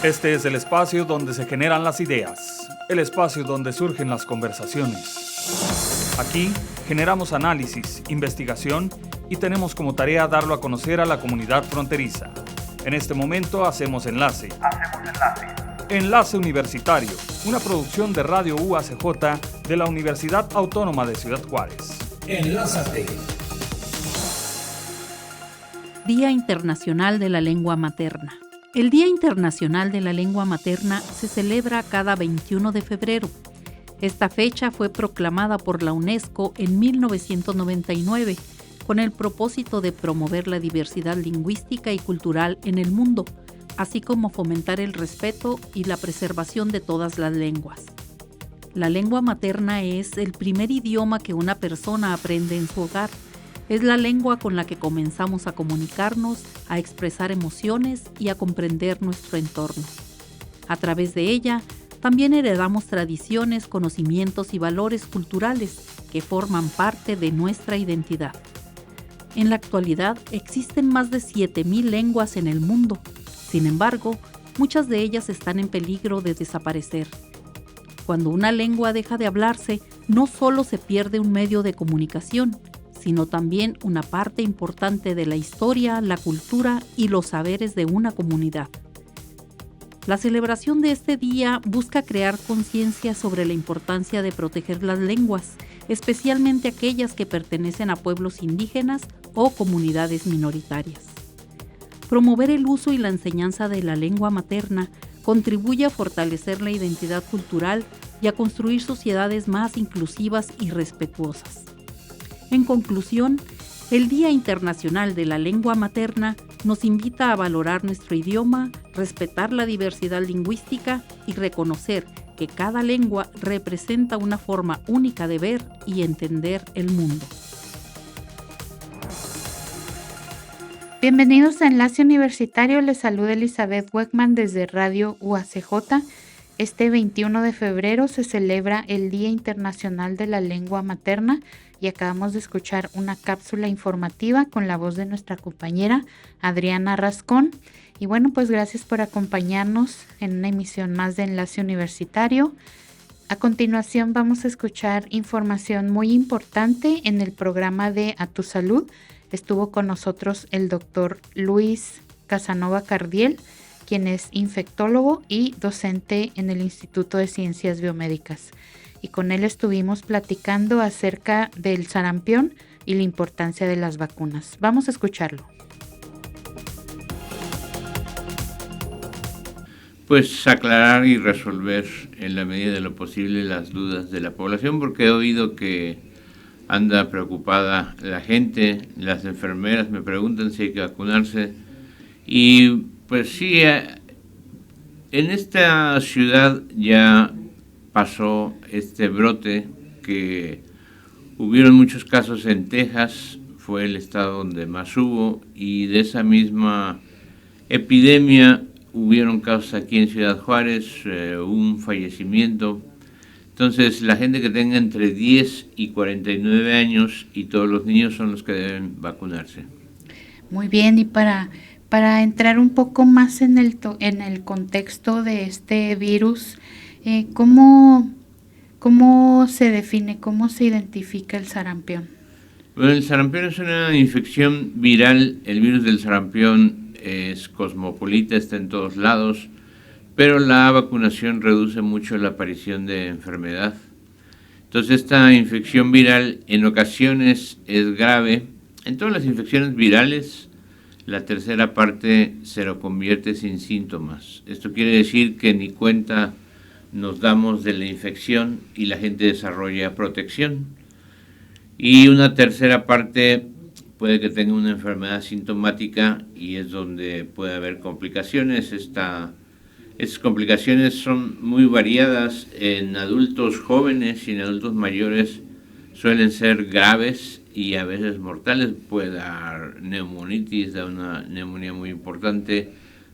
Este es el espacio donde se generan las ideas, el espacio donde surgen las conversaciones. Aquí generamos análisis, investigación y tenemos como tarea darlo a conocer a la comunidad fronteriza. En este momento hacemos enlace. Enlace Universitario, una producción de Radio UACJ de la Universidad Autónoma de Ciudad Juárez. Enlázate. Día Internacional de la Lengua Materna. El Día Internacional de la Lengua Materna se celebra cada 21 de febrero. Esta fecha fue proclamada por la UNESCO en 1999 con el propósito de promover la diversidad lingüística y cultural en el mundo, así como fomentar el respeto y la preservación de todas las lenguas. La lengua materna es el primer idioma que una persona aprende en su hogar. Es la lengua con la que comenzamos a comunicarnos, a expresar emociones y a comprender nuestro entorno. A través de ella, también heredamos tradiciones, conocimientos y valores culturales que forman parte de nuestra identidad. En la actualidad existen más de 7,000 lenguas en el mundo. Sin embargo, muchas de ellas están en peligro de desaparecer. Cuando una lengua deja de hablarse, no solo se pierde un medio de comunicación, sino también una parte importante de la historia, la cultura y los saberes de una comunidad. La celebración de este día busca crear conciencia sobre la importancia de proteger las lenguas, especialmente aquellas que pertenecen a pueblos indígenas o comunidades minoritarias. Promover el uso y la enseñanza de la lengua materna contribuye a fortalecer la identidad cultural y a construir sociedades más inclusivas y respetuosas. En conclusión, el Día Internacional de la Lengua Materna nos invita a valorar nuestro idioma, respetar la diversidad lingüística y reconocer que cada lengua representa una forma única de ver y entender el mundo. Bienvenidos a Enlace Universitario, les saluda Elizabeth Weckman desde Radio UACJ. Este 21 de febrero se celebra el Día Internacional de la Lengua Materna y acabamos de escuchar una cápsula informativa con la voz de nuestra compañera Adriana Rascón. Y bueno, pues gracias por acompañarnos en una emisión más de Enlace Universitario. A continuación vamos a escuchar información muy importante en el programa de A Tu Salud. Estuvo con nosotros el doctor Luis Casanova Cardiel, quien es infectólogo y docente en el Instituto de Ciencias Biomédicas. Y con él estuvimos platicando acerca del sarampión y la importancia de las vacunas. Vamos a escucharlo. Pues aclarar y resolver en la medida de lo posible las dudas de la población, porque he oído que anda preocupada la gente, las enfermeras me preguntan si hay que vacunarse. Y pues sí, en esta ciudad ya pasó este brote, que hubieron muchos casos en Texas, fue el estado donde más hubo, y de esa misma epidemia hubieron casos aquí en Ciudad Juárez, un fallecimiento. Entonces la gente que tenga entre 10 y 49 años y todos los niños son los que deben vacunarse. Muy bien, y para entrar un poco más en el contexto de este virus, ¿cómo se define, cómo se identifica el sarampión? Bueno, el sarampión es una infección viral. El virus del sarampión es cosmopolita, está en todos lados, pero la vacunación reduce mucho la aparición de enfermedad. Entonces esta infección viral en ocasiones es grave. En todas las infecciones virales, la tercera parte se lo convierte sin síntomas. Esto quiere decir que ni cuenta nos damos de la infección y la gente desarrolla protección. Y una tercera parte puede que tenga una enfermedad sintomática y es donde puede haber complicaciones. Estas complicaciones son muy variadas. En adultos jóvenes y en adultos mayores suelen ser graves y a veces mortales. Puede dar neumonitis, da una neumonía muy importante,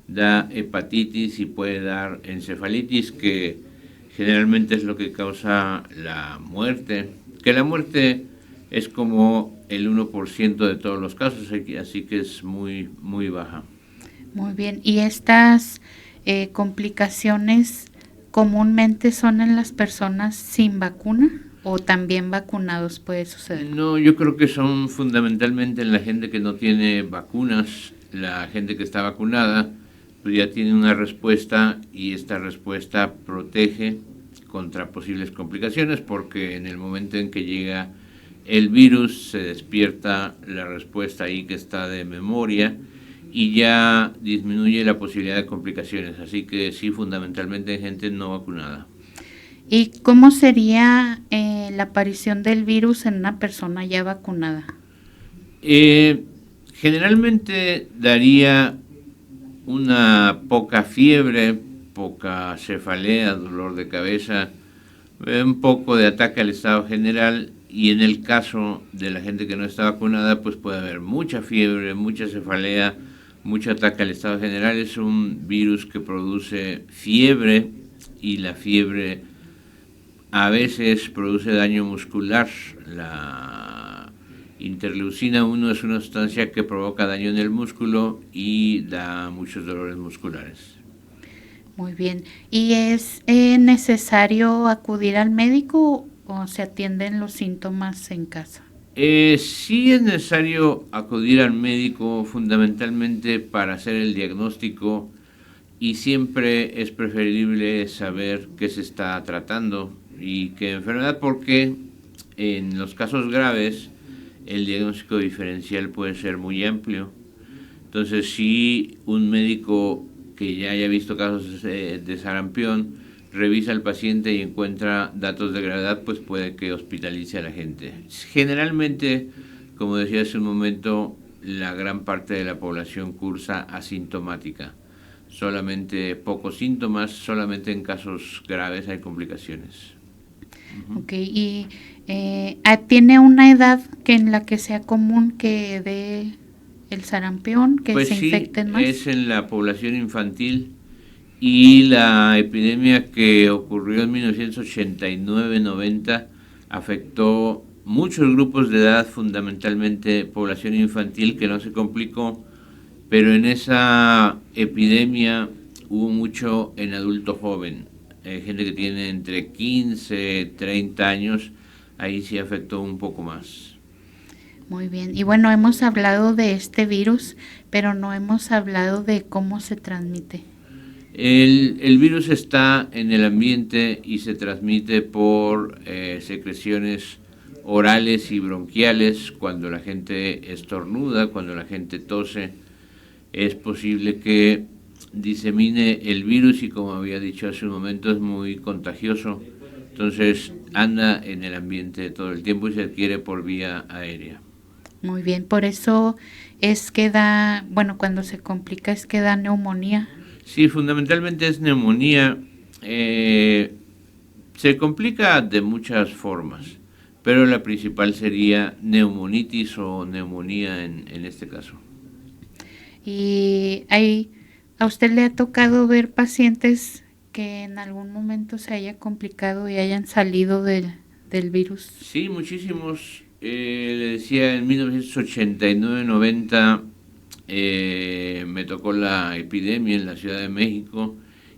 da hepatitis y puede dar encefalitis, que generalmente es lo que causa la muerte que la muerte es como el 1% de todos los casos, así que es muy, muy baja. Muy bien, ¿y estas complicaciones comúnmente son en las personas sin vacuna o también vacunados puede suceder? No, yo creo que son fundamentalmente en la gente que no tiene vacunas. La gente que está vacunada pues ya tiene una respuesta y esta respuesta protege contra posibles complicaciones, porque en el momento en que llega el virus se despierta la respuesta ahí que está de memoria y ya disminuye la posibilidad de complicaciones. Así que sí, fundamentalmente en gente no vacunada. ¿Y cómo sería la aparición del virus en una persona ya vacunada? Generalmente daría una poca fiebre, poca cefalea, dolor de cabeza, un poco de ataque al estado general, y en el caso de la gente que no está vacunada pues puede haber mucha fiebre, mucha cefalea, mucho ataque al estado general. Es un virus que produce fiebre y la fiebre a veces produce daño muscular. La interleucina 1 es una sustancia que provoca daño en el músculo y da muchos dolores musculares. Muy bien. ¿Y es necesario acudir al médico o se atienden los síntomas en casa? Sí es necesario acudir al médico fundamentalmente para hacer el diagnóstico, y siempre es preferible saber qué se está tratando y qué enfermedad, porque en los casos graves el diagnóstico diferencial puede ser muy amplio. Entonces, si un médico que ya haya visto casos de sarampión revisa al paciente y encuentra datos de gravedad, pues puede que hospitalice a la gente. Generalmente, como decía hace un momento, la gran parte de la población cursa asintomática. Solamente pocos síntomas, solamente en casos graves hay complicaciones. Ok, ¿y tiene una edad en la que sea común que dé el sarampión, que pues se infecten más? Es en la población infantil, y la epidemia que ocurrió en 1989-90 afectó muchos grupos de edad, fundamentalmente población infantil, que no se complicó, pero en esa epidemia hubo mucho en adulto joven, gente que tiene entre 15 30 años, ahí sí afectó un poco más. Muy bien, y bueno, hemos hablado de este virus, pero no hemos hablado de cómo se transmite. El virus está en el ambiente y se transmite por secreciones orales y bronquiales. Cuando la gente estornuda, cuando la gente tose, es posible que disemine el virus, y como había dicho hace un momento, es muy contagioso. Entonces anda en el ambiente todo el tiempo y se adquiere por vía aérea. Muy bien, por eso es que cuando se complica es que da neumonía. Sí, fundamentalmente es neumonía. Se complica de muchas formas, pero la principal sería neumonitis o neumonía en este caso. ¿Y a usted le ha tocado ver pacientes que en algún momento se haya complicado y hayan salido del virus? Sí, muchísimos. Le decía, en 1989-90 me tocó la epidemia en la Ciudad de México,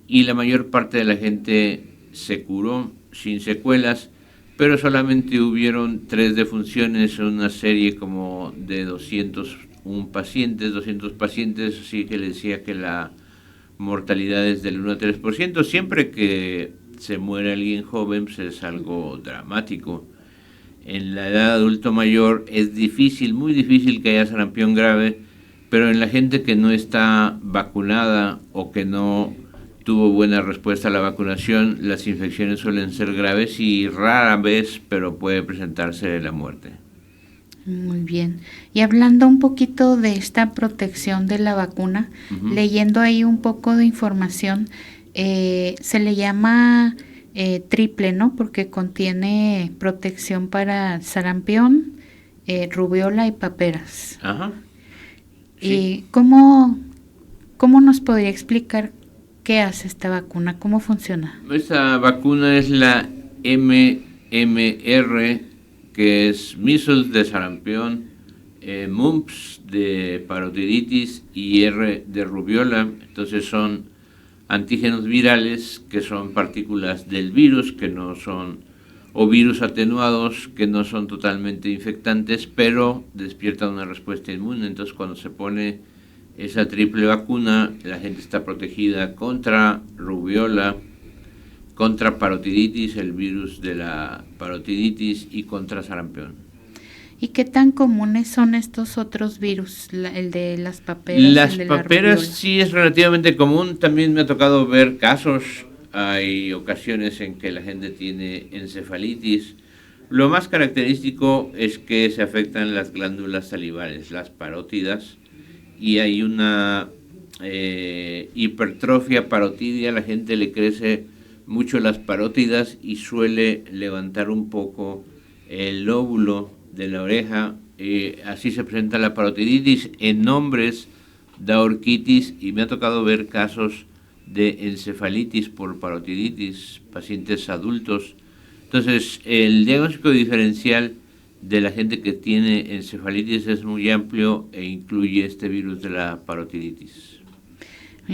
y la mayor parte de la gente se curó sin secuelas, pero solamente hubieron 3 defunciones en una serie como de 200 pacientes, así que le decía que la mortalidad es del 1 a 3%. Siempre que se muere alguien joven, pues es algo dramático. En la edad adulto mayor es difícil, muy difícil que haya sarampión grave, pero en la gente que no está vacunada o que no tuvo buena respuesta a la vacunación, las infecciones suelen ser graves y rara vez, pero puede presentarse la muerte. Muy bien. Y hablando un poquito de esta protección de la vacuna, leyendo ahí un poco de información, se le llama triple, ¿no? Porque contiene protección para sarampión, rubiola y paperas. Ajá. Sí. ¿Y cómo nos podría explicar qué hace esta vacuna? ¿Cómo funciona? Esta vacuna es la MMR que es measles de sarampión, mumps de parotiditis y R de rubiola. Entonces son antígenos virales que son partículas del virus, que no son, o virus atenuados que no son totalmente infectantes, pero despiertan una respuesta inmune. Entonces cuando se pone esa triple vacuna, la gente está protegida contra rubiola, contra parotiditis, el virus de la parotiditis, y contra sarampión. ¿Y qué tan comunes son estos otros virus, el de las paperas? Las paperas sí es relativamente común. También me ha tocado ver casos. Hay ocasiones en que la gente tiene encefalitis. Lo más característico es que se afectan las glándulas salivales, las parótidas, y hay una hipertrofia parotidia. La gente le crece mucho las parótidas y suele levantar un poco el lóbulo de la oreja. Así se presenta la parotiditis. En hombres da orquitis, y me ha tocado ver casos de encefalitis por parotiditis, pacientes adultos. Entonces, el diagnóstico diferencial de la gente que tiene encefalitis es muy amplio e incluye este virus de la parotiditis.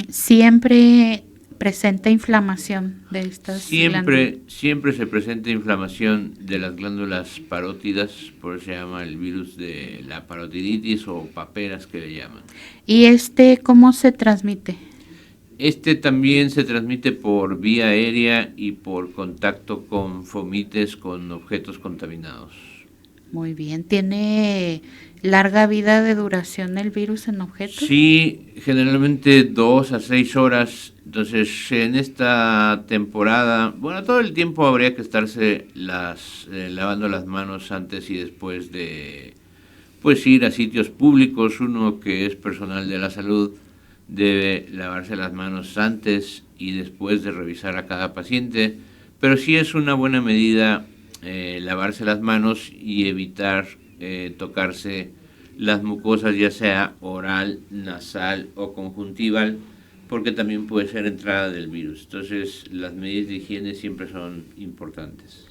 Siempre presenta inflamación de estas glándulas. Siempre se presenta inflamación de las glándulas parótidas, por eso se llama el virus de la parotiditis o paperas que le llaman. ¿Y cómo se transmite? También se transmite por vía aérea y por contacto con fomites, con objetos contaminados. Muy bien. ¿Tiene larga vida de duración el virus en objetos? Sí, generalmente 2 a 6 horas. Entonces, en esta temporada, todo el tiempo habría que estarse lavando las manos antes y después de ir a sitios públicos. Uno que es personal de la salud debe lavarse las manos antes y después de revisar a cada paciente, pero sí es una buena medida lavarse las manos y evitar tocarse las mucosas, ya sea oral, nasal o conjuntival, porque también puede ser entrada del virus. Entonces, las medidas de higiene siempre son importantes.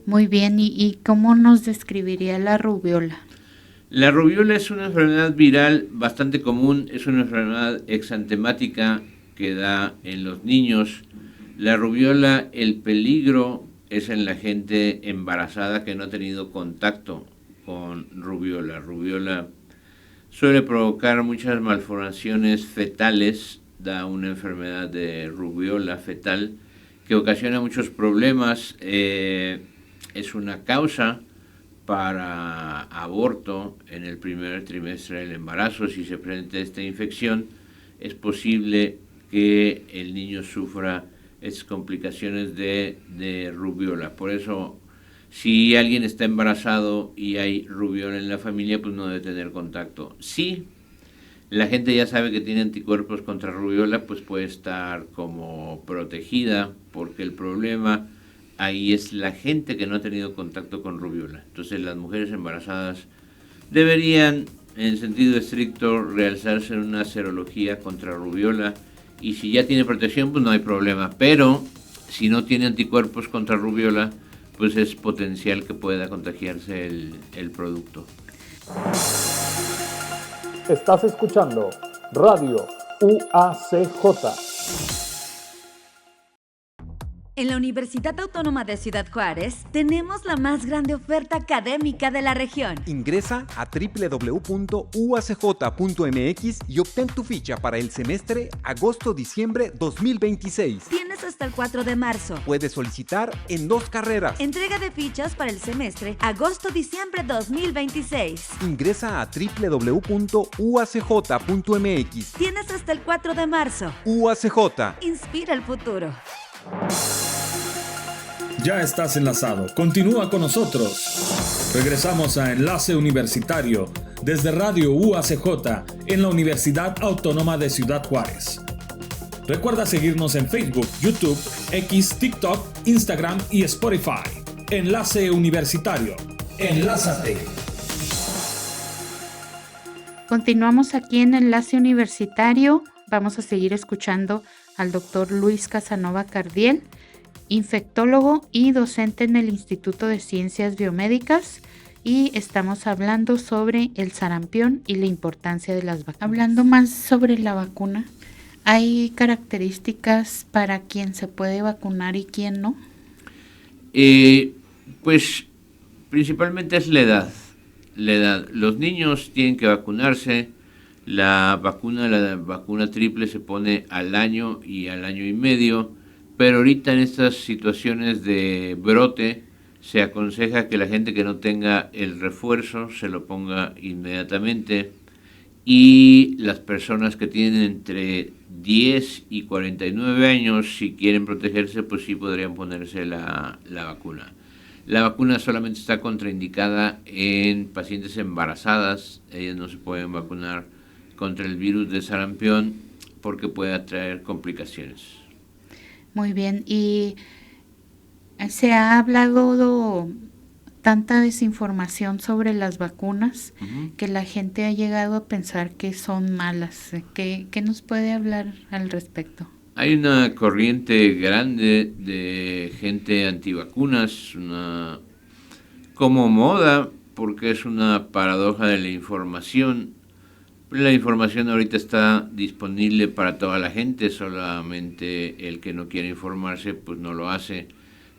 Muy bien, ¿y cómo nos describiría la rubiola? La rubiola es una enfermedad viral bastante común, es una enfermedad exantemática que da en los niños. La rubiola, el peligro es en la gente embarazada que no ha tenido contacto con rubiola. Rubiola suele provocar muchas malformaciones fetales, da una enfermedad de rubiola fetal que ocasiona muchos problemas. Es una causa para aborto en el primer trimestre del embarazo. Si se presenta esta infección, es posible que el niño sufra estas complicaciones de rubiola. Por eso, si alguien está embarazado y hay rubiola en la familia, pues no debe tener contacto. Si la gente ya sabe que tiene anticuerpos contra rubiola, pues puede estar como protegida, porque el problema ahí es la gente que no ha tenido contacto con rubiola. Entonces, las mujeres embarazadas deberían, en sentido estricto, realizarse en una serología contra rubiola, y si ya tiene protección, pues no hay problema. Pero si no tiene anticuerpos contra rubiola, pues es potencial que pueda contagiarse el producto. Estás escuchando Radio UACJ. En la Universidad Autónoma de Ciudad Juárez tenemos la más grande oferta académica de la región. Ingresa a www.uacj.mx y obtén tu ficha para el semestre agosto-diciembre 2026. Tienes hasta el 4 de marzo. Puedes solicitar en 2 carreras. Entrega de fichas para el semestre agosto-diciembre 2026. Ingresa a www.uacj.mx. Tienes hasta el 4 de marzo. UACJ. Inspira el futuro. Ya estás enlazado. Continúa con nosotros. Regresamos a Enlace Universitario desde Radio UACJ en la Universidad Autónoma de Ciudad Juárez. Recuerda seguirnos en Facebook, YouTube, X, TikTok, Instagram y Spotify. Enlace Universitario. Enlázate. Continuamos aquí en Enlace Universitario. Vamos a seguir escuchando al doctor Luis Casanova Cardiel, infectólogo y docente en el Instituto de Ciencias Biomédicas. Y estamos hablando sobre el sarampión y la importancia de las vacunas. Hablando más sobre la vacuna, ¿hay características para quién se puede vacunar y quién no? Pues principalmente es la edad. Los niños tienen que vacunarse. La vacuna triple se pone al año y al año y medio, pero ahorita en estas situaciones de brote se aconseja que la gente que no tenga el refuerzo se lo ponga inmediatamente, y las personas que tienen entre 10 y 49 años, si quieren protegerse, pues sí podrían ponerse la vacuna. La vacuna solamente está contraindicada en pacientes embarazadas. Ellas no se pueden vacunar contra el virus de sarampión porque puede traer complicaciones. Muy bien, y se ha hablado tanta desinformación sobre las vacunas que la gente ha llegado a pensar que son malas. ¿Qué nos puede hablar al respecto? Hay una corriente grande de gente antivacunas, como moda, porque es una paradoja de la información. La información ahorita está disponible para toda la gente, solamente el que no quiere informarse pues no lo hace.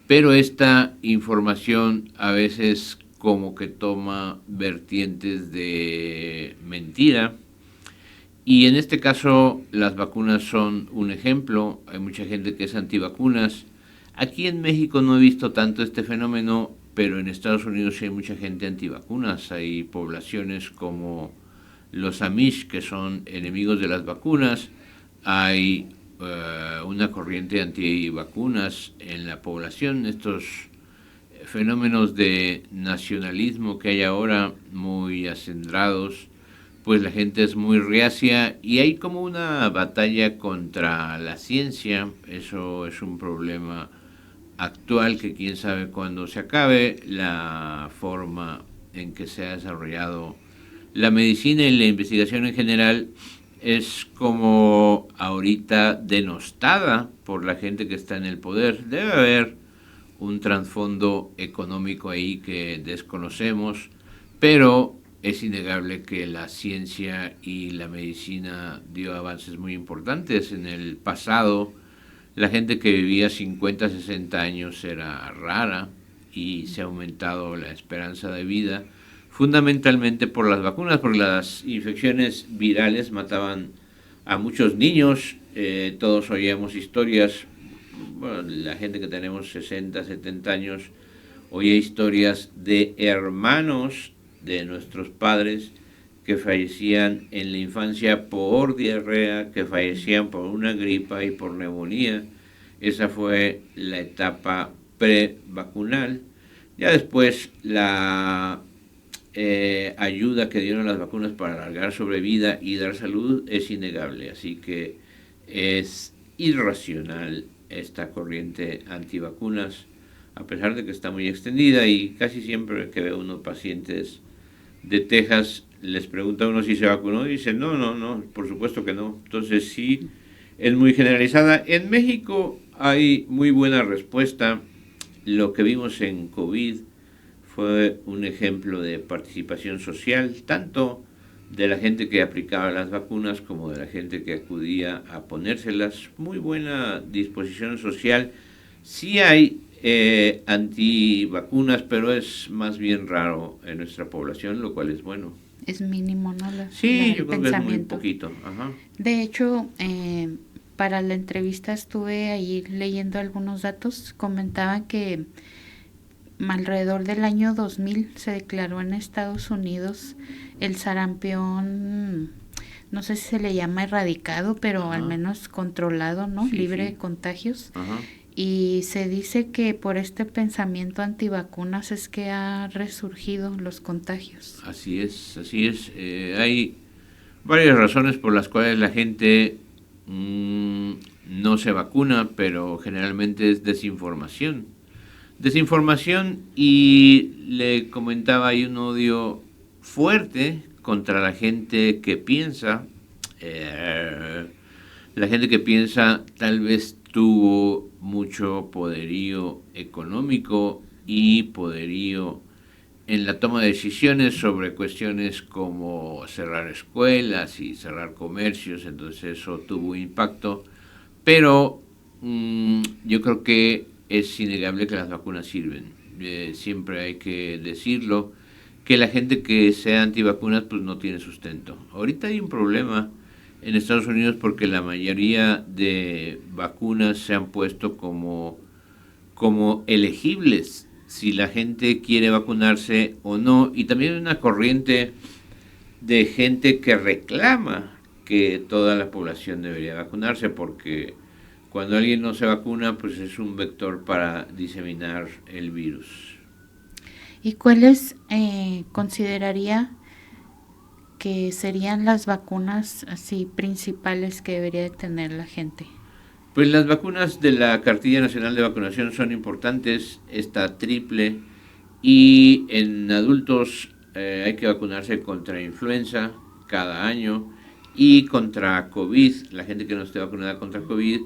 Pero esta información a veces como que toma vertientes de mentira, y en este caso las vacunas son un ejemplo. Hay mucha gente que es antivacunas. Aquí en México no he visto tanto este fenómeno, pero en Estados Unidos sí hay mucha gente antivacunas. Hay poblaciones como los Amish, que son enemigos de las vacunas. Hay una corriente antivacunas en la población. Estos fenómenos de nacionalismo que hay ahora muy acendrados, pues la gente es muy reacia y hay como una batalla contra la ciencia. Eso es un problema actual que quién sabe cuándo se acabe. La forma en que se ha desarrollado la medicina y la investigación en general es como ahorita denostada por la gente que está en el poder. Debe haber un trasfondo económico ahí que desconocemos, pero es innegable que la ciencia y la medicina dio avances muy importantes. En el pasado, la gente que vivía 50, 60 años era rara y se ha aumentado la esperanza de vida, fundamentalmente por las vacunas, porque las infecciones virales mataban a muchos niños. Todos oíamos historias, bueno, la gente que tenemos 60, 70 años, oía historias de hermanos de nuestros padres que fallecían en la infancia por diarrea, que fallecían por una gripa y por neumonía. Esa fue la etapa prevacunal. Ya después la ayuda que dieron las vacunas para alargar sobrevida y dar salud es innegable, así que es irracional esta corriente antivacunas, a pesar de que está muy extendida, y casi siempre que ve uno pacientes de Texas, les pregunta a uno si se vacunó y dicen no, por supuesto que no. Entonces sí, es muy generalizada. En México hay muy buena respuesta. Lo que vimos en COVID fue un ejemplo de participación social, tanto de la gente que aplicaba las vacunas como de la gente que acudía a ponérselas. Muy buena disposición social. Sí hay antivacunas, pero es más bien raro en nuestra población, lo cual es bueno. Es mínimo, ¿no? Sí, yo creo que es muy poquito. Ajá. De hecho, para la entrevista estuve ahí leyendo algunos datos. Comentaban que alrededor del año 2000 se declaró en Estados Unidos el sarampión, no sé si se le llama erradicado, pero al menos controlado, ¿no? Sí, libre de contagios. Ajá. Y se dice que por este pensamiento antivacunas es que ha resurgido los contagios. Así es. Hay varias razones por las cuales la gente no se vacuna, pero generalmente es desinformación. Y le comentaba, hay un odio fuerte contra la gente que piensa. La gente que piensa tal vez tuvo mucho poderío económico y poderío en la toma de decisiones sobre cuestiones como cerrar escuelas y cerrar comercios, entonces eso tuvo impacto, pero yo creo que es innegable que las vacunas sirven. Siempre hay que decirlo, que la gente que sea antivacunas pues no tiene sustento. Ahorita hay un problema en Estados Unidos porque la mayoría de vacunas se han puesto como elegibles si la gente quiere vacunarse o no, y también hay una corriente de gente que reclama que toda la población debería vacunarse, porque cuando alguien no se vacuna, pues es un vector para diseminar el virus. ¿Y cuáles consideraría que serían las vacunas así principales que debería de tener la gente? Pues las vacunas de la Cartilla Nacional de Vacunación son importantes, esta triple, y en adultos hay que vacunarse contra influenza cada año y contra COVID. La gente que no esté vacunada contra COVID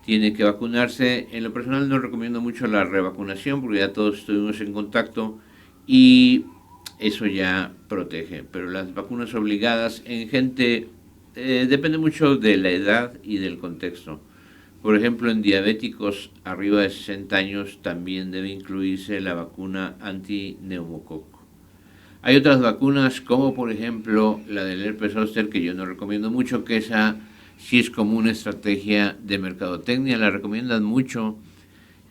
tiene que vacunarse. En lo personal no recomiendo mucho la revacunación porque ya todos estuvimos en contacto y eso ya protege. Pero las vacunas obligadas en gente depende mucho de la edad y del contexto. Por ejemplo, en diabéticos arriba de 60 años también debe incluirse la vacuna anti-neumococo. Hay otras vacunas como por ejemplo la del herpes zóster que yo no recomiendo mucho, que esa sí es como una estrategia de mercadotecnia, la recomiendan mucho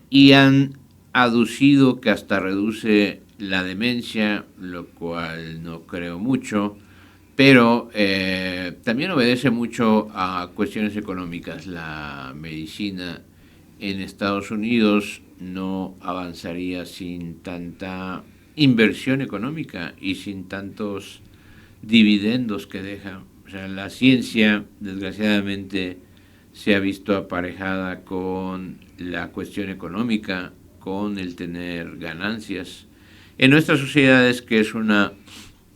y han aducido que hasta reduce la demencia, lo cual no creo mucho. Pero también obedece mucho a cuestiones económicas. La medicina en Estados Unidos no avanzaría sin tanta inversión económica y sin tantos dividendos que deja. O sea, la ciencia, desgraciadamente, se ha visto aparejada con la cuestión económica, con el tener ganancias. En nuestras sociedades, que es una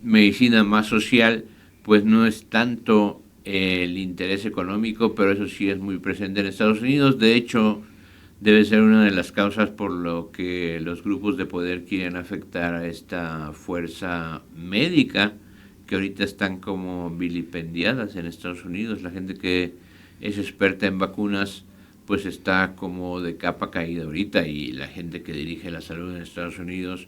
medicina más social, pues no es tanto el interés económico, pero eso sí es muy presente en Estados Unidos. De hecho, debe ser una de las causas por lo que los grupos de poder quieren afectar a esta fuerza médica, que ahorita están como vilipendiadas en Estados Unidos. La gente que es experta en vacunas, pues está como de capa caída ahorita, y la gente que dirige la salud en Estados Unidos,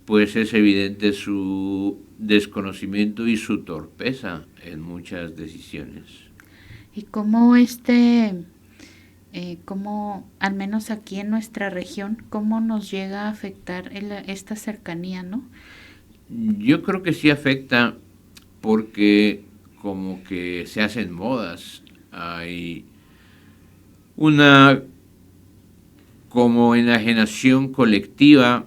pues es evidente su desconocimiento y su torpeza en muchas decisiones. Y cómo cómo al menos aquí en nuestra región, cómo nos llega a afectar esta cercanía, ¿no? Yo creo que sí afecta porque como que se hacen modas, hay una como enajenación colectiva.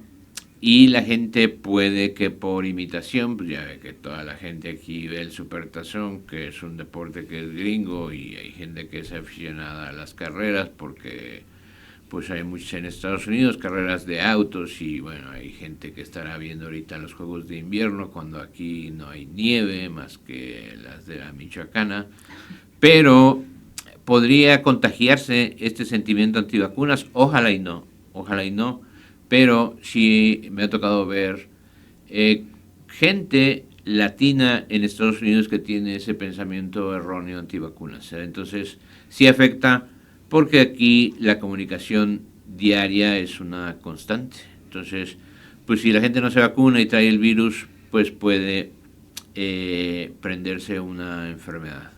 Y la gente puede que por imitación, pues ya ve que toda la gente aquí ve el supertazón, que es un deporte que es gringo, y hay gente que es aficionada a las carreras porque pues hay muchas en Estados Unidos, carreras de autos, y bueno, hay gente que estará viendo ahorita los Juegos de Invierno cuando aquí no hay nieve más que las de la Michoacana, pero podría contagiarse este sentimiento antivacunas, ojalá y no, pero sí me ha tocado ver gente latina en Estados Unidos que tiene ese pensamiento erróneo antivacunas. Entonces, sí afecta porque aquí la comunicación diaria es una constante. Entonces, pues si la gente no se vacuna y trae el virus, pues puede prenderse una enfermedad.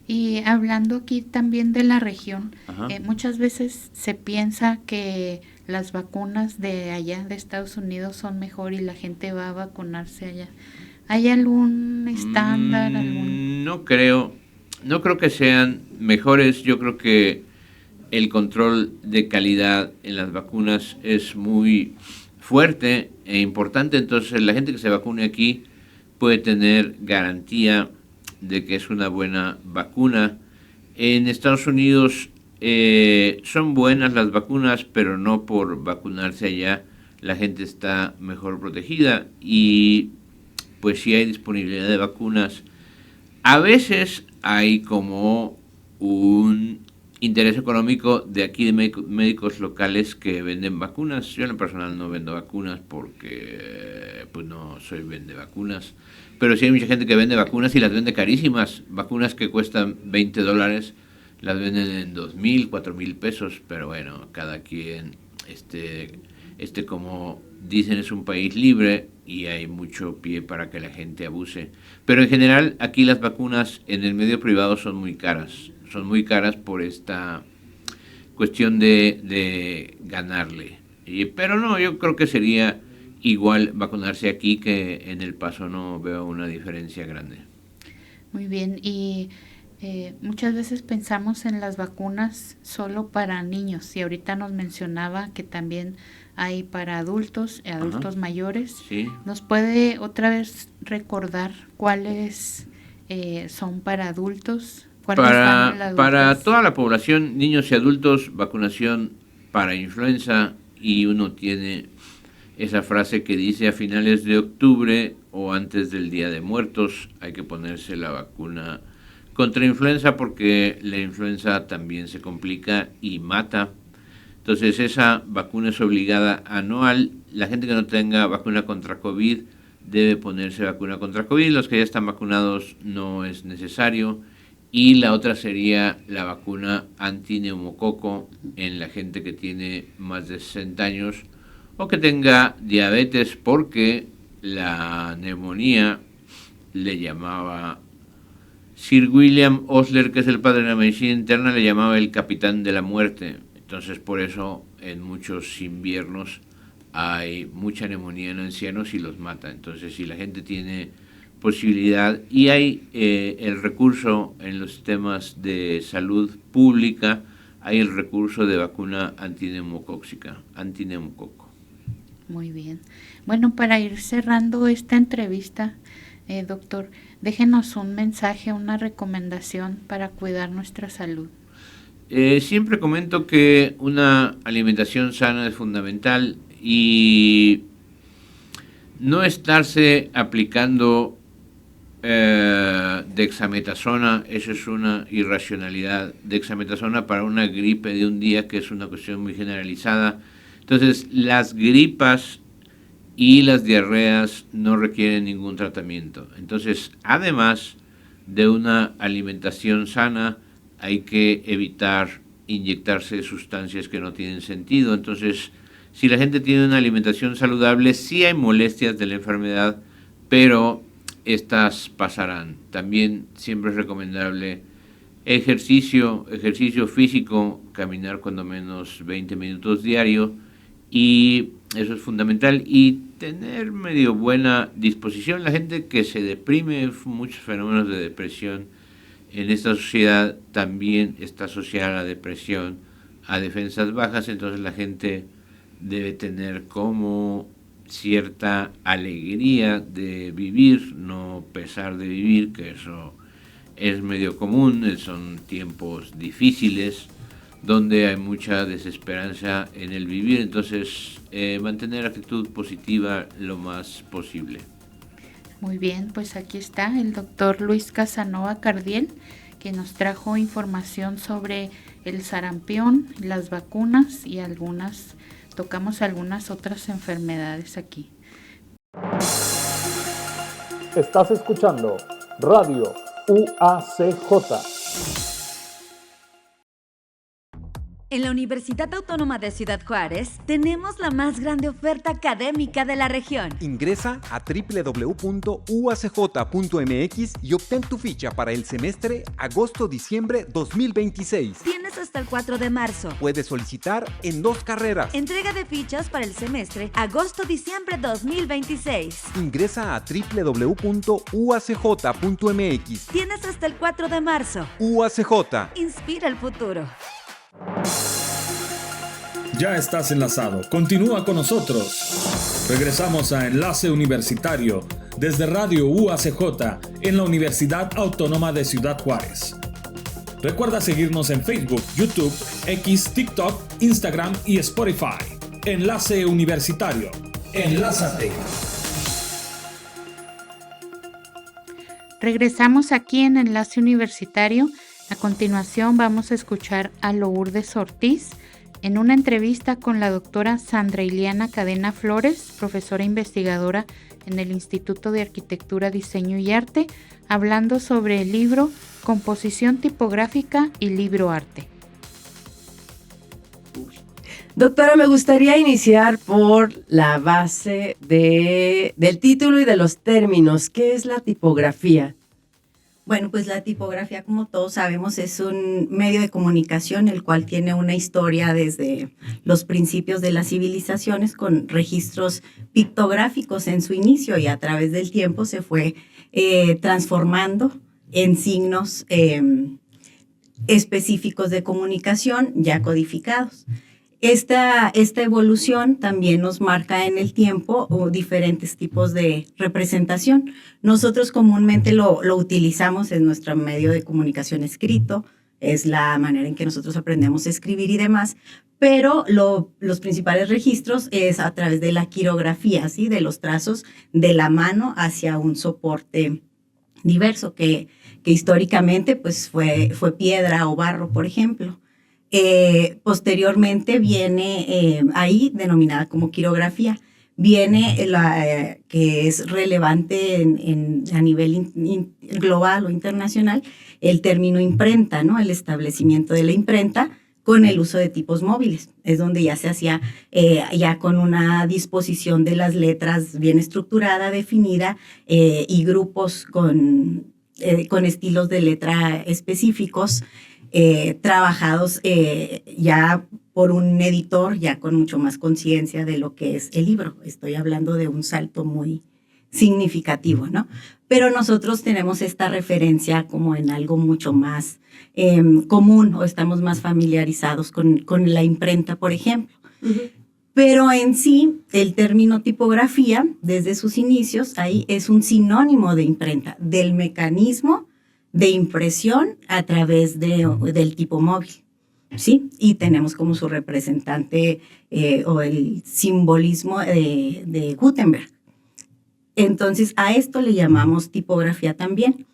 Y hablando aquí también de la región, muchas veces se piensa que las vacunas de allá, de Estados Unidos, son mejor y la gente va a vacunarse allá. ¿Hay algún estándar? No creo que sean mejores. Yo creo que el control de calidad en las vacunas es muy fuerte e importante. Entonces, la gente que se vacune aquí puede tener garantía de que es una buena vacuna. En Estados Unidos son buenas las vacunas, pero no por vacunarse allá la gente está mejor protegida, y pues sí hay disponibilidad de vacunas. A veces hay como un interés económico de aquí de médicos locales que venden vacunas. Yo en lo personal no vendo vacunas porque pues no soy vende vacunas, pero sí hay mucha gente que vende vacunas y las vende carísimas. Vacunas que cuestan $20 las venden en 2,000, 4,000 pesos, pero bueno, cada quien, como dicen, es un país libre y hay mucho pie para que la gente abuse. Pero en general aquí las vacunas en el medio privado son muy caras por esta cuestión de ganarle. Pero no, yo creo que sería igual vacunarse aquí que en El Paso, no veo una diferencia grande. Muy bien, y muchas veces pensamos en las vacunas solo para niños, y ahorita nos mencionaba que también hay para adultos mayores. Sí. ¿Nos puede otra vez recordar cuáles son para adultos? Para toda la población, niños y adultos, vacunación para influenza, y uno tiene esa frase que dice: a finales de octubre o antes del Día de Muertos hay que ponerse la vacuna contra influenza, porque la influenza también se complica y mata. Entonces esa vacuna es obligada anual. La gente que no tenga vacuna contra COVID debe ponerse vacuna contra COVID. Los que ya están vacunados no es necesario. Y la otra sería la vacuna antineumococo en la gente que tiene más de 60 años o que tenga diabetes, porque la neumonía le llamaba Sir William Osler, que es el padre de la medicina interna, le llamaba el capitán de la muerte. Entonces por eso en muchos inviernos hay mucha neumonía en ancianos y los mata. Entonces si la gente tiene posibilidad y hay el recurso en los sistemas de salud pública, hay el recurso de vacuna antineumococo. Muy bien. Bueno, para ir cerrando esta entrevista, doctor, déjenos un mensaje, una recomendación para cuidar nuestra salud. Siempre comento que una alimentación sana es fundamental y no estarse aplicando dexametasona. Eso es una irracionalidad. Dexametasona para una gripe de un día, que es una cuestión muy generalizada. Entonces, las gripas y las diarreas no requieren ningún tratamiento. Entonces, además de una alimentación sana, hay que evitar inyectarse sustancias que no tienen sentido. Entonces, si la gente tiene una alimentación saludable, sí hay molestias de la enfermedad, pero estas pasarán. También siempre es recomendable ejercicio físico, caminar cuando menos 20 minutos diario, y eso es fundamental, y tener medio buena disposición. La gente que se deprime, muchos fenómenos de depresión en esta sociedad también está asociada a la depresión, a defensas bajas. Entonces la gente debe tener como cierta alegría de vivir, no pesar de vivir, que eso es medio común. Son tiempos difíciles donde hay mucha desesperanza en el vivir. Entonces mantener actitud positiva lo más posible. Muy bien, pues aquí está el doctor Luis Casanova Cardiel, que nos trajo información sobre el sarampión, las vacunas y tocamos algunas otras enfermedades aquí. Estás escuchando Radio UACJ. En la Universidad Autónoma de Ciudad Juárez tenemos la más grande oferta académica de la región. Ingresa a www.uacj.mx y obtén tu ficha para el semestre agosto-diciembre 2026. Tienes hasta el 4 de marzo. Puedes solicitar en 2 carreras. Entrega de fichas para el semestre agosto-diciembre 2026. Ingresa a www.uacj.mx. Tienes hasta el 4 de marzo. UACJ. Inspira el futuro. Ya estás enlazado. Continúa con nosotros. Regresamos a Enlace Universitario desde Radio UACJ en la Universidad Autónoma de Ciudad Juárez. Recuerda seguirnos en Facebook, YouTube, X, TikTok, Instagram y Spotify. Enlace Universitario. Enlázate. Regresamos aquí en Enlace Universitario A continuación vamos a escuchar a Lourdes Ortiz en una entrevista con la doctora Sandra Iliana Cadena Flores, profesora investigadora en el Instituto de Arquitectura, Diseño y Arte, hablando sobre el libro Composición Tipográfica y Libro Arte. Doctora, me gustaría iniciar por la base del título y de los términos. ¿Qué es la tipografía? Bueno, pues la tipografía, como todos sabemos, es un medio de comunicación el cual tiene una historia desde los principios de las civilizaciones con registros pictográficos en su inicio y a través del tiempo se fue transformando en signos específicos de comunicación ya codificados. Esta evolución también nos marca en el tiempo diferentes tipos de representación. Nosotros comúnmente lo utilizamos en nuestro medio de comunicación escrito, es la manera en que nosotros aprendemos a escribir y demás, pero los principales registros es a través de la quirografía, ¿sí? De los trazos de la mano hacia un soporte diverso que históricamente pues, fue piedra o barro, por ejemplo. Posteriormente viene ahí denominada como quirografía, viene que es relevante a nivel global o internacional, el término imprenta, ¿no? El establecimiento de la imprenta con el uso de tipos móviles. Es donde ya se hacía ya con una disposición de las letras bien estructurada, definida y grupos con estilos de letra específicos, trabajados ya por un editor, ya con mucho más conciencia de lo que es el libro. Estoy hablando de un salto muy significativo, ¿no? Pero nosotros tenemos esta referencia como en algo mucho más común o estamos más familiarizados con la imprenta, por ejemplo. Uh-huh. Pero en sí, el término tipografía, desde sus inicios, ahí es un sinónimo de imprenta, del mecanismo de impresión a través del tipo móvil, ¿sí? Y tenemos como su representante o el simbolismo de Gutenberg. Entonces, a esto le llamamos tipografía también.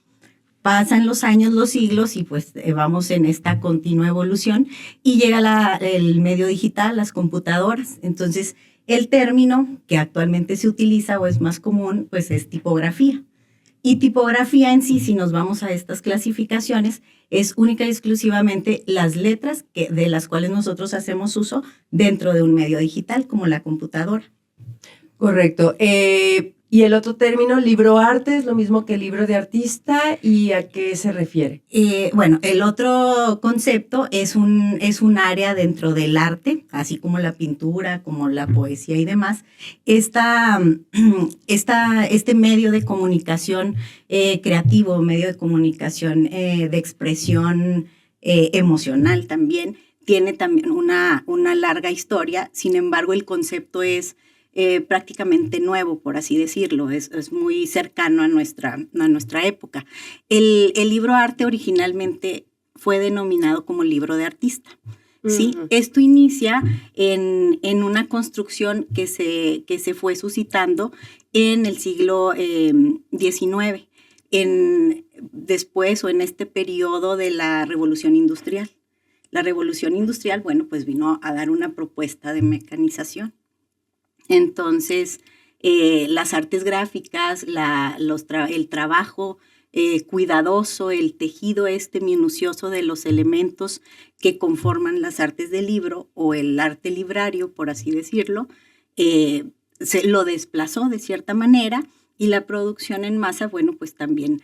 Pasan los años, los siglos y pues vamos en esta continua evolución y llega el medio digital, las computadoras. Entonces, el término que actualmente se utiliza o es más común, pues es tipografía. Y tipografía en sí, si nos vamos a estas clasificaciones, es única y exclusivamente las letras de las cuales nosotros hacemos uso dentro de un medio digital, como la computadora. Correcto. Y el otro término, libro arte, es lo mismo que libro de artista, ¿y a qué se refiere? Bueno, el otro concepto es un área dentro del arte, así como la pintura, como la poesía y demás. Este medio de comunicación creativo, medio de comunicación de expresión emocional también, tiene también una larga historia. Sin embargo, el concepto es prácticamente nuevo, por así decirlo, es muy cercano a nuestra época. El libro arte originalmente fue denominado como libro de artista, ¿sí? Uh-huh. Esto inicia en una construcción que se fue suscitando en el siglo XIX, después o en este periodo de la Revolución Industrial. La Revolución Industrial, bueno, pues vino a dar una propuesta de mecanización. Entonces, las artes gráficas, el trabajo cuidadoso, el tejido minucioso de los elementos que conforman las artes del libro o el arte librario, por así decirlo, se lo desplazó de cierta manera y la producción en masa, bueno, pues también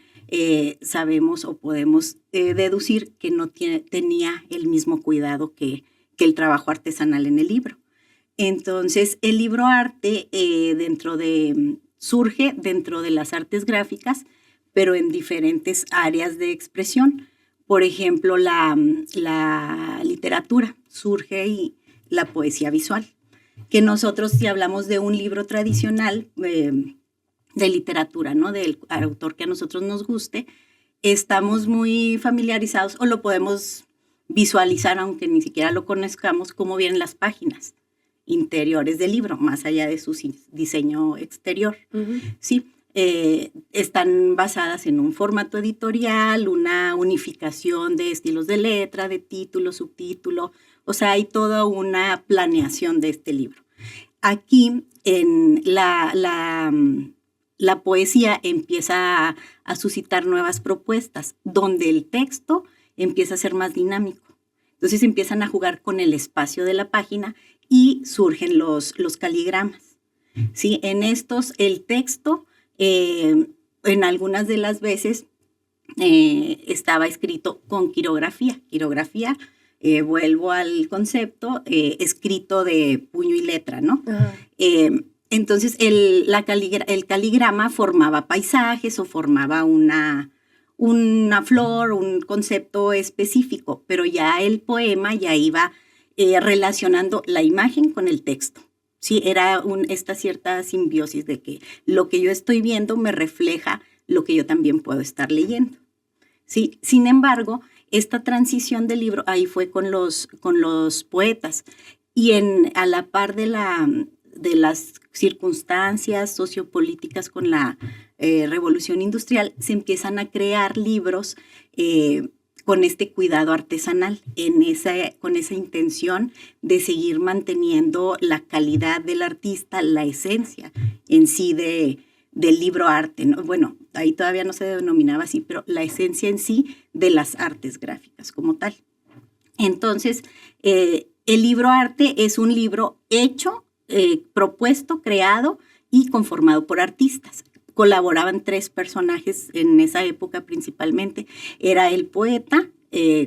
sabemos o podemos deducir que no tenía el mismo cuidado que el trabajo artesanal en el libro. Entonces, el libro arte surge dentro de las artes gráficas, pero en diferentes áreas de expresión. Por ejemplo, la literatura surge y la poesía visual, que nosotros si hablamos de un libro tradicional de literatura, ¿no? Del autor que a nosotros nos guste, estamos muy familiarizados o lo podemos visualizar, aunque ni siquiera lo conozcamos, cómo vienen las páginas interiores del libro, más allá de su diseño exterior. Uh-huh. Sí, están basadas en un formato editorial, una unificación de estilos de letra, de título, subtítulo, o sea, hay toda una planeación de este libro. Aquí en la poesía empieza a suscitar nuevas propuestas, donde el texto empieza a ser más dinámico. Entonces empiezan a jugar con el espacio de la página y surgen los caligramas. ¿Sí? En estos, el texto, en algunas de las veces, estaba escrito con quirografía. Quirografía, vuelvo al concepto, escrito de puño y letra, ¿no? Entonces, el caligrama formaba paisajes o formaba una flor, un concepto específico, pero ya el poema ya iba relacionando la imagen con el texto. Sí, era esta cierta simbiosis de que lo que yo estoy viendo me refleja lo que yo también puedo estar leyendo. Sí, sin embargo, esta transición del libro ahí fue con los poetas y a la par de las circunstancias sociopolíticas con la revolución industrial, se empiezan a crear libros con este cuidado artesanal, con esa intención de seguir manteniendo la calidad del artista, la esencia en sí del libro arte, ¿no? Bueno, ahí todavía no se denominaba así, pero la esencia en sí de las artes gráficas como tal. Entonces, el libro arte es un libro hecho, propuesto, creado y conformado por artistas. Colaboraban 3 personajes en esa época principalmente. Era el poeta,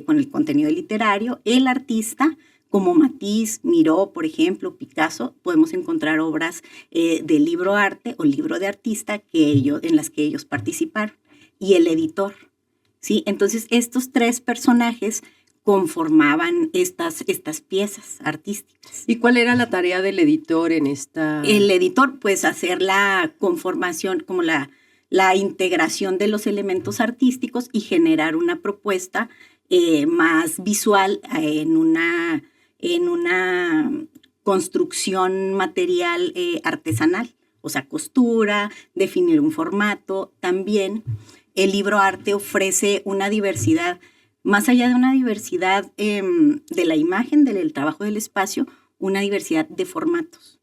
con el contenido literario, el artista, como Matisse, Miró, por ejemplo, Picasso. Podemos encontrar obras de libro arte o libro de artista en las que ellos participaron. Y el editor, ¿sí? Entonces, estos 3 personajes conformaban estas piezas artísticas. ¿Y cuál era la tarea del editor en esta? El editor, pues, hacer la conformación, como la integración de los elementos artísticos y generar una propuesta más visual en una construcción material artesanal, o sea, costura, definir un formato. También el libro arte ofrece una diversidad, más allá de una diversidad de la imagen, del trabajo del espacio, una diversidad de formatos.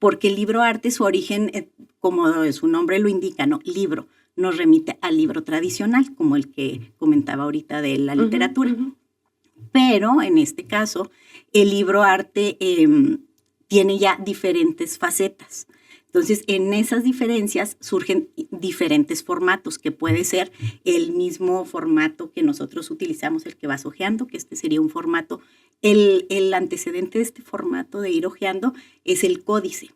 Porque el libro arte, su origen, como su nombre lo indica, ¿no? Libro, nos remite al libro tradicional, como el que comentaba ahorita de la literatura. Pero, en este caso, el libro arte tiene ya diferentes facetas. Entonces, en esas diferencias surgen diferentes formatos, que puede ser el mismo formato que nosotros utilizamos, el que vas hojeando, que este sería un formato. El antecedente de este formato de ir hojeando es el códice,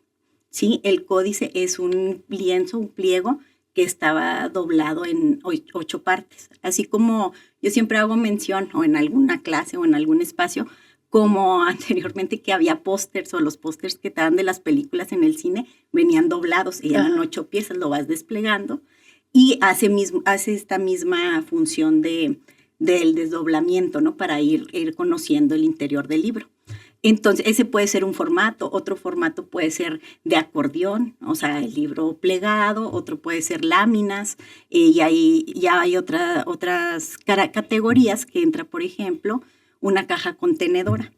¿sí? El códice es un lienzo, un pliego que estaba doblado en 8 partes. Así como yo siempre hago mención, o en alguna clase o en algún espacio, como anteriormente que había pósters, o los pósters que te dan de las películas en el cine venían doblados y eran 8 piezas, lo vas desplegando y hace esta misma función del desdoblamiento, ¿no? Para ir conociendo el interior del libro. Entonces, ese puede ser un formato. Otro formato puede ser de acordeón, o sea, el libro plegado. Otro puede ser láminas. Y ahí ya hay otras categorías que entra, por ejemplo, una caja contenedora.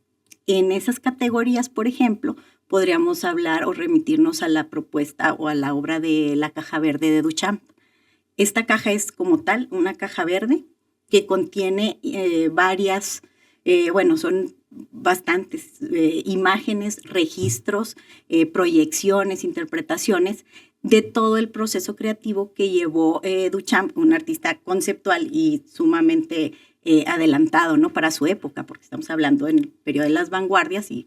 En esas categorías, por ejemplo, podríamos hablar o remitirnos a la propuesta o a la obra de La caja verde de Duchamp. Esta caja es como tal una caja verde que contiene son bastantes imágenes, registros, proyecciones, interpretaciones de todo el proceso creativo que llevó Duchamp, un artista conceptual y sumamente adelantado, ¿no? Para su época, porque estamos hablando en el periodo de las vanguardias y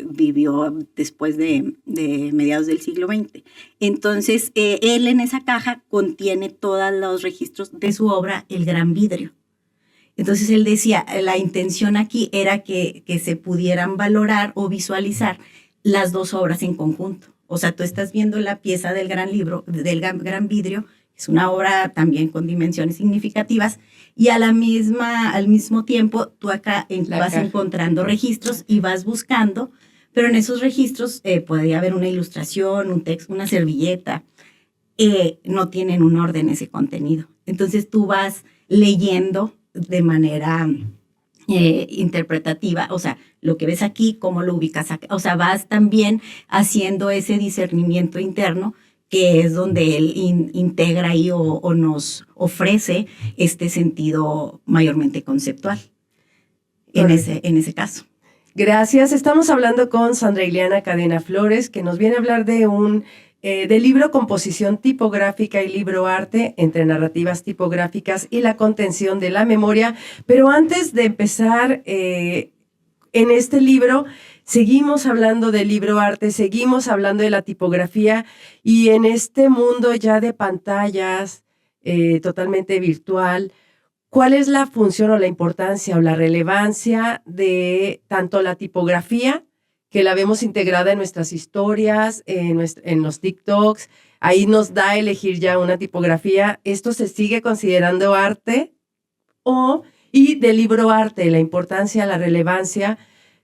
vivió después de mediados del siglo XX. Entonces, él en esa caja contiene todos los registros de su obra, El Gran Vidrio. Entonces, él decía, la intención aquí era que se pudieran valorar o visualizar las 2 obras en conjunto. O sea, tú estás viendo la pieza del Gran Vidrio, es una obra también con dimensiones significativas, y al mismo tiempo tú acá vas encontrando registros y vas buscando, pero en esos registros podría haber una ilustración, un texto, una servilleta. no tienen un orden ese contenido. Entonces tú vas leyendo de manera interpretativa, o sea, lo que ves aquí, cómo lo ubicas acá, o sea, vas también haciendo ese discernimiento interno, que es donde él integra ahí o nos ofrece este sentido mayormente conceptual, en ese caso. Gracias. Estamos hablando con Sandra Ileana Cadena Flores, que nos viene a hablar de del libro Composición Tipográfica y Libro Arte entre narrativas tipográficas y la contención de la memoria. Pero antes de empezar en este libro, seguimos hablando del libro arte, seguimos hablando de la tipografía, y en este mundo ya de pantallas totalmente virtual, ¿cuál es la función o la importancia o la relevancia de tanto la tipografía, que la vemos integrada en nuestras historias, en los TikToks? Ahí nos da a elegir ya una tipografía. ¿Esto se sigue considerando arte? Y del libro arte, la importancia, la relevancia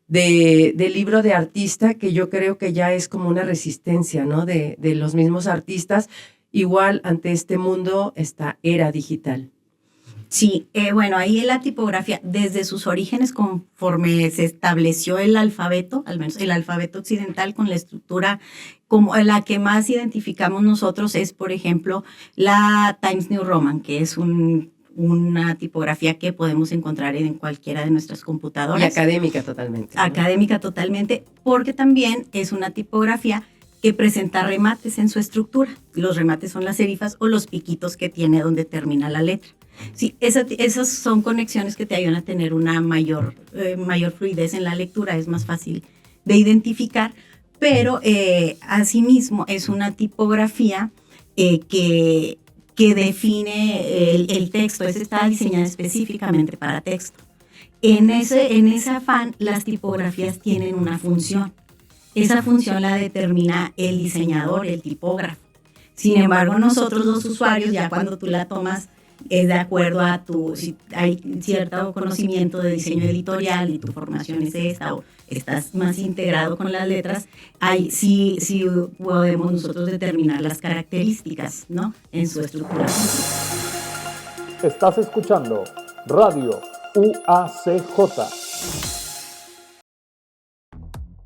del libro de artista, que yo creo que ya es como una resistencia, ¿no? De los mismos artistas, igual ante este mundo, esta era digital. Sí, bueno, ahí la tipografía, desde sus orígenes, conforme se estableció el alfabeto, al menos el alfabeto occidental, con la estructura como la que más identificamos nosotros es, por ejemplo, la Times New Roman, que es una tipografía que podemos encontrar en cualquiera de nuestras computadoras. Y académica totalmente, ¿no? Académica totalmente, porque también es una tipografía que presenta remates en su estructura. Los remates son las serifas o los piquitos que tiene donde termina la letra. Sí, esas son conexiones que te ayudan a tener una mayor fluidez en la lectura, es más fácil de identificar, pero asimismo es una tipografía que define el texto. Esa está diseñada específicamente para texto. En ese afán, las tipografías tienen una función. Esa función la determina el diseñador, el tipógrafo. Sin embargo, nosotros los usuarios, ya cuando tú la tomas, es de acuerdo a si hay cierto conocimiento de diseño editorial y tu formación es esta, o estás más integrado con las letras, sí podemos nosotros determinar las características, ¿no?, en su estructura. Estás escuchando Radio UACJ.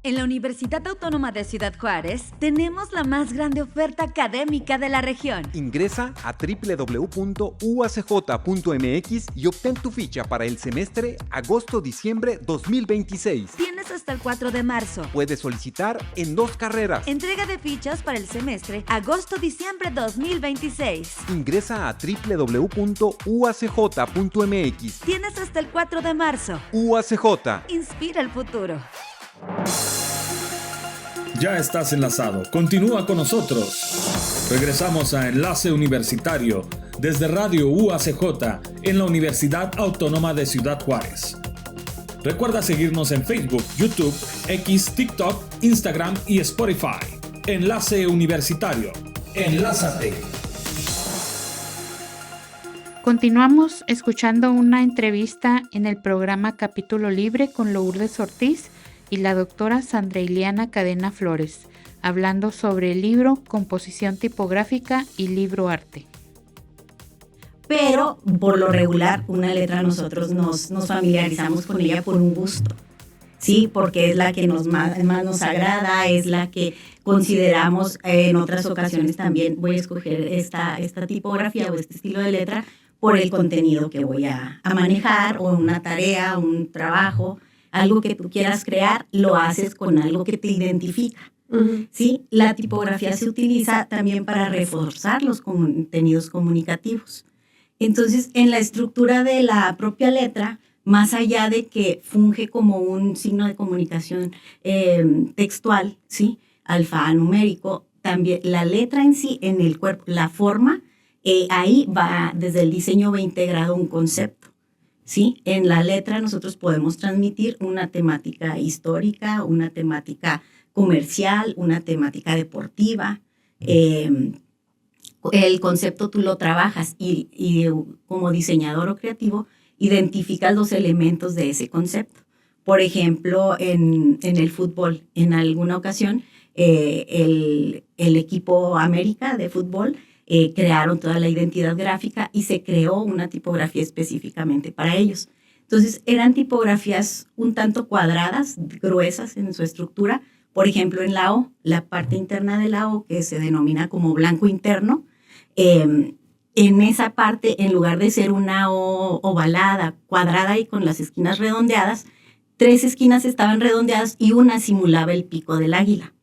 En la Universidad Autónoma de Ciudad Juárez tenemos la más grande oferta académica de la región. Ingresa a www.uacj.mx y obtén tu ficha para el semestre agosto-diciembre 2026. Tienes hasta el 4 de marzo. Puedes solicitar en 2 carreras. Entrega de fichas para el semestre agosto-diciembre 2026. Ingresa a www.uacj.mx. Tienes hasta el 4 de marzo. UACJ. Inspira el futuro. Ya estás enlazado. Continúa con nosotros. Regresamos a Enlace Universitario desde Radio UACJ en la Universidad Autónoma de Ciudad Juárez. Recuerda seguirnos en Facebook, YouTube, X, TikTok, Instagram y Spotify. Enlace Universitario. Enlázate. Continuamos escuchando una entrevista en el programa Capítulo Libre con Lourdes Ortiz y la doctora Sandra Ileana Cadena Flores, hablando sobre el libro Composición Tipográfica y Libro Arte. Pero, por lo regular, una letra nosotros nos familiarizamos con ella por un gusto, ¿sí? Porque es la que más nos agrada, es la que consideramos en otras ocasiones también voy a escoger esta tipografía o este estilo de letra por el contenido que voy a manejar, o una tarea, un trabajo, algo que tú quieras crear, lo haces con algo que te identifica. Uh-huh. ¿Sí? La tipografía se utiliza también para reforzar los contenidos comunicativos. Entonces, en la estructura de la propia letra, más allá de que funge como un signo de comunicación textual, ¿sí?, alfanumérico, también la letra en sí, en el cuerpo, la forma, ahí va, desde el diseño va integrado un concepto. ¿Sí? En la letra nosotros podemos transmitir una temática histórica, una temática comercial, una temática deportiva. El concepto tú lo trabajas y como diseñador o creativo identificas los elementos de ese concepto. Por ejemplo, en el fútbol, en alguna ocasión, el equipo América de fútbol crearon toda la identidad gráfica y se creó una tipografía específicamente para ellos. Entonces, eran tipografías un tanto cuadradas, gruesas en su estructura. Por ejemplo, en la O, la parte interna de la O, que se denomina como blanco interno, en esa parte, en lugar de ser una O ovalada, cuadrada y con las esquinas redondeadas, 3 esquinas estaban redondeadas y una simulaba el pico del águila.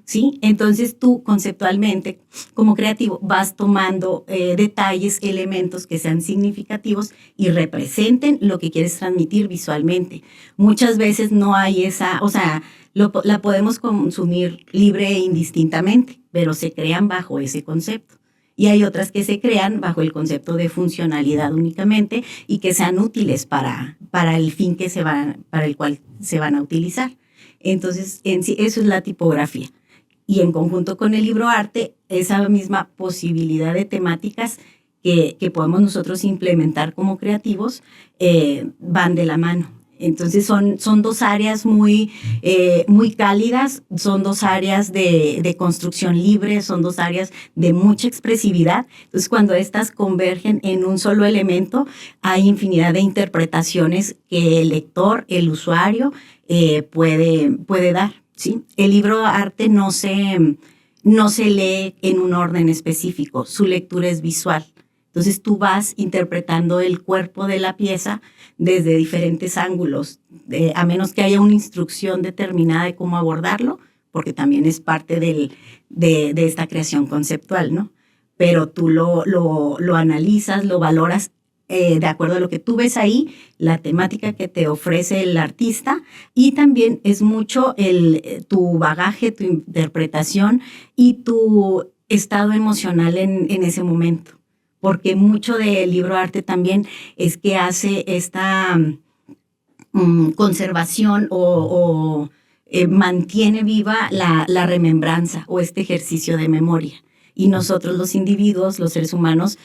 ¿Sí? Entonces tú conceptualmente como creativo vas tomando detalles, elementos que sean significativos y representen lo que quieres transmitir visualmente. Muchas veces no hay esa, o sea, la podemos consumir libre e indistintamente, pero se crean bajo ese concepto. Y hay otras que se crean bajo el concepto de funcionalidad únicamente y que sean útiles para el fin para el cual se van a utilizar. Entonces, en sí, eso es la tipografía. Y en conjunto con el libroarte, esa misma posibilidad de temáticas que podemos nosotros implementar como creativos van de la mano. Entonces, son 2 áreas muy cálidas, son 2 áreas de construcción libre, son 2 áreas de mucha expresividad. Entonces, cuando estas convergen en un solo elemento, hay infinidad de interpretaciones que el lector, el usuario, puede dar, ¿sí? El libroarte no se lee en un orden específico, su lectura es visual. Entonces tú vas interpretando el cuerpo de la pieza desde diferentes ángulos, a menos que haya una instrucción determinada de cómo abordarlo, porque también es parte de esta creación conceptual, ¿no? Pero tú lo analizas, lo valoras de acuerdo a lo que tú ves ahí, la temática que te ofrece el artista, y también es mucho tu bagaje, tu interpretación y tu estado emocional en ese momento. Porque mucho del libroarte también es que hace esta conservación o mantiene viva la remembranza o este ejercicio de memoria. Y nosotros los individuos, los seres humanos,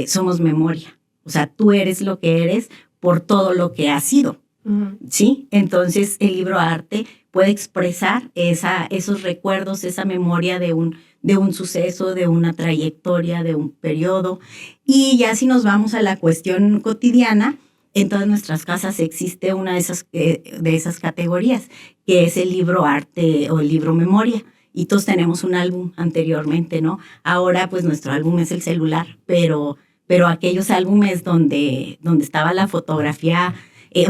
somos memoria. O sea, tú eres lo que eres por todo lo que has sido, ¿sí? Entonces, el libroarte puede expresar esos recuerdos, esa memoria de un suceso, de una trayectoria, de un periodo. Y ya si nos vamos a la cuestión cotidiana, en todas nuestras casas existe una de esas categorías, que es el libroarte o el libro memoria. Y todos tenemos un álbum anteriormente, ¿no? Ahora, pues, nuestro álbum es el celular, pero aquellos álbumes donde estaba la fotografía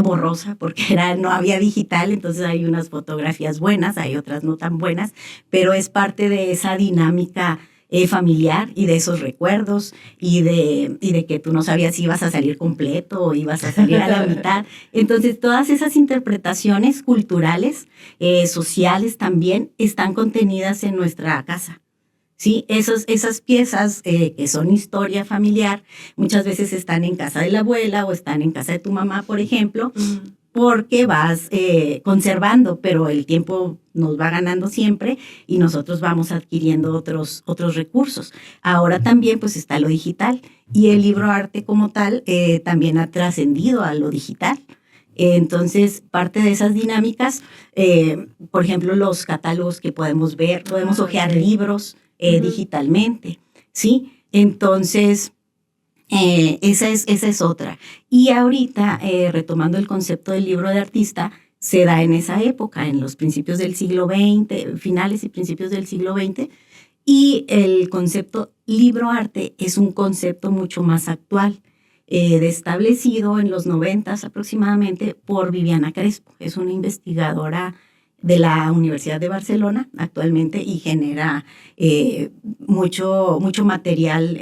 borrosa, porque no había digital, entonces hay unas fotografías buenas, hay otras no tan buenas, pero es parte de esa dinámica familiar y de esos recuerdos y de que tú no sabías si ibas a salir completo o ibas a salir a la mitad. Entonces, todas esas interpretaciones culturales, sociales también, están contenidas en nuestra casa. Sí, esas piezas que son historia familiar, muchas veces están en casa de la abuela o están en casa de tu mamá, por ejemplo, porque vas conservando, pero el tiempo nos va ganando siempre y nosotros vamos adquiriendo otros recursos. Ahora también pues está lo digital y el libroarte como tal también ha trascendido a lo digital. Entonces, parte de esas dinámicas, por ejemplo, los catálogos que podemos ver, podemos hojear libros digitalmente, ¿sí? Entonces, esa es otra. Y ahorita, retomando el concepto del libro de artista, se da en esa época, en los principios del siglo XX, finales y principios del siglo XX, y el concepto libroarte es un concepto mucho más actual, establecido en los 90 aproximadamente por Viviana Crespo. Es una investigadora de la Universidad de Barcelona actualmente y genera mucho material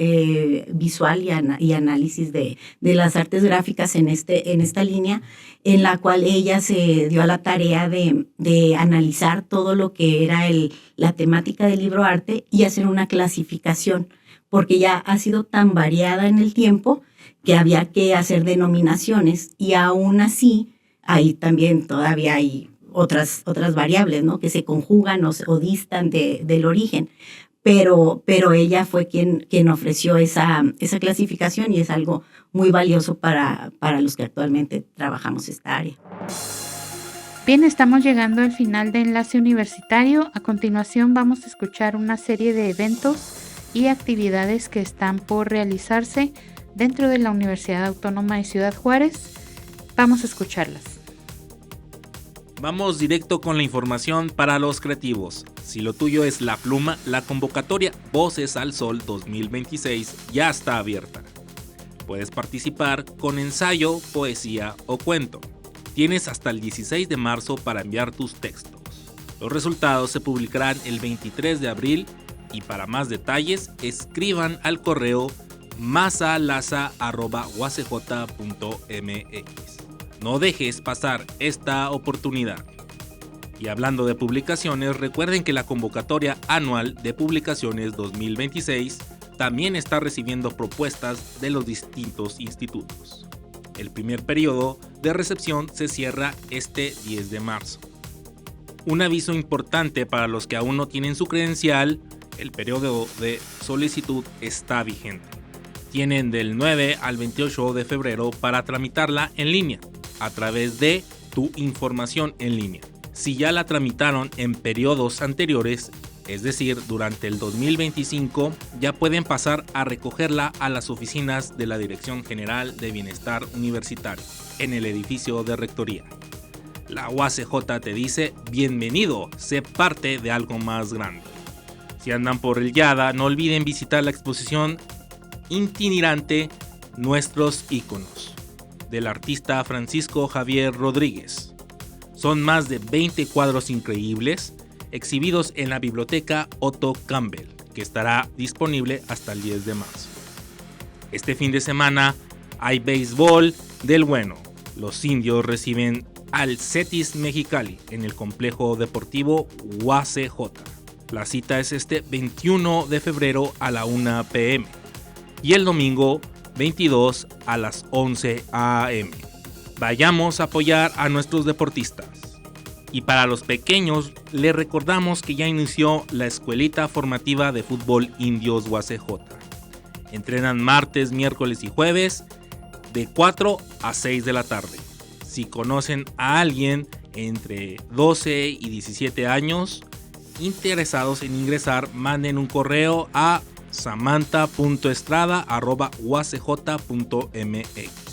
visual y análisis de las artes gráficas en esta línea, en la cual ella se dio a la tarea de analizar todo lo que era la temática del libroarte y hacer una clasificación, porque ya ha sido tan variada en el tiempo que había que hacer denominaciones y aún así ahí también todavía hay otras variables, ¿no? Que se conjugan o distan del origen, pero ella fue quien ofreció esa clasificación y es algo muy valioso para los que actualmente trabajamos esta área. Bien, estamos llegando al final de Enlace Universitario. A continuación vamos a escuchar una serie de eventos y actividades que están por realizarse dentro de la Universidad Autónoma de Ciudad Juárez. Vamos a escucharlas. Vamos directo con la información para los creativos. Si lo tuyo es la pluma, la convocatoria Voces al Sol 2026 ya está abierta. Puedes participar con ensayo, poesía o cuento. Tienes hasta el 16 de marzo para enviar tus textos. Los resultados se publicarán el 23 de abril y para más detalles escriban al correo masalaza@uacj.mx. No dejes pasar esta oportunidad. Y hablando de publicaciones, recuerden que la convocatoria anual de publicaciones 2026 también está recibiendo propuestas de los distintos institutos. El primer periodo de recepción se cierra este 10 de marzo. Un aviso importante para los que aún no tienen su credencial: el periodo de solicitud está vigente. Tienen del 9 al 28 de febrero para tramitarla en línea a través de Tu Información en Línea. Si ya la tramitaron en periodos anteriores, es decir, durante el 2025, ya pueden pasar a recogerla a las oficinas de la Dirección General de Bienestar Universitario, en el edificio de Rectoría. La UACJ te dice: bienvenido, sé parte de algo más grande. Si andan por el Yada, no olviden visitar la exposición itinerante Nuestros Íconos, del artista Francisco Javier Rodríguez. Son más de 20 cuadros increíbles exhibidos en la biblioteca Otto Campbell, que estará disponible hasta el 10 de marzo. Este fin de semana hay béisbol del bueno. Los indios reciben al Cetis Mexicali en el complejo deportivo UACJ. La cita es este 21 de febrero a la 1 p.m. y el domingo 22 a las 11 a.m. Vayamos a apoyar a nuestros deportistas. Y para los pequeños, les recordamos que ya inició la Escuelita Formativa de Fútbol Indios UACJ. Entrenan martes, miércoles y jueves de 4 a 6 de la tarde. Si conocen a alguien entre 12 y 17 años interesados en ingresar, manden un correo a samantha.estrada@uacj.mx.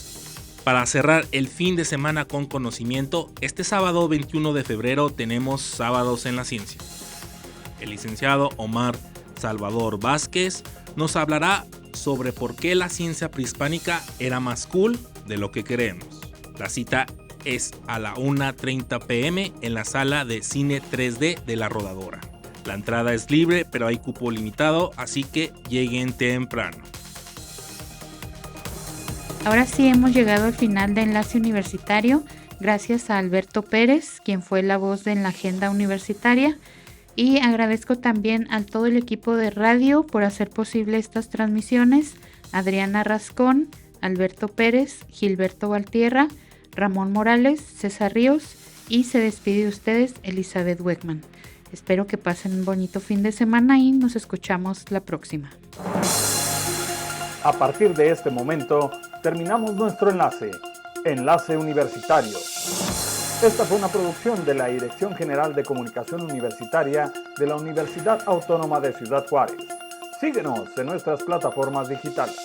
Para cerrar el fin de semana con conocimiento, este sábado 21 de febrero tenemos Sábados en la Ciencia. El licenciado Omar Salvador Vázquez nos hablará sobre por qué la ciencia prehispánica era más cool de lo que creemos. La cita es a la 1:30 p.m. en la sala de cine 3D de La Rodadora. La entrada es libre, pero hay cupo limitado, así que lleguen temprano. Ahora sí hemos llegado al final de Enlace Universitario, gracias a Alberto Pérez, quien fue la voz de la agenda universitaria, y agradezco también a todo el equipo de radio por hacer posible estas transmisiones: Adriana Rascón, Alberto Pérez, Gilberto Valtierra, Ramón Morales, César Ríos, y se despide de ustedes Elizabeth Weckman. Espero que pasen un bonito fin de semana y nos escuchamos la próxima. A partir de este momento, terminamos nuestro enlace, Enlace Universitario. Esta fue una producción de la Dirección General de Comunicación Universitaria de la Universidad Autónoma de Ciudad Juárez. Síguenos en nuestras plataformas digitales.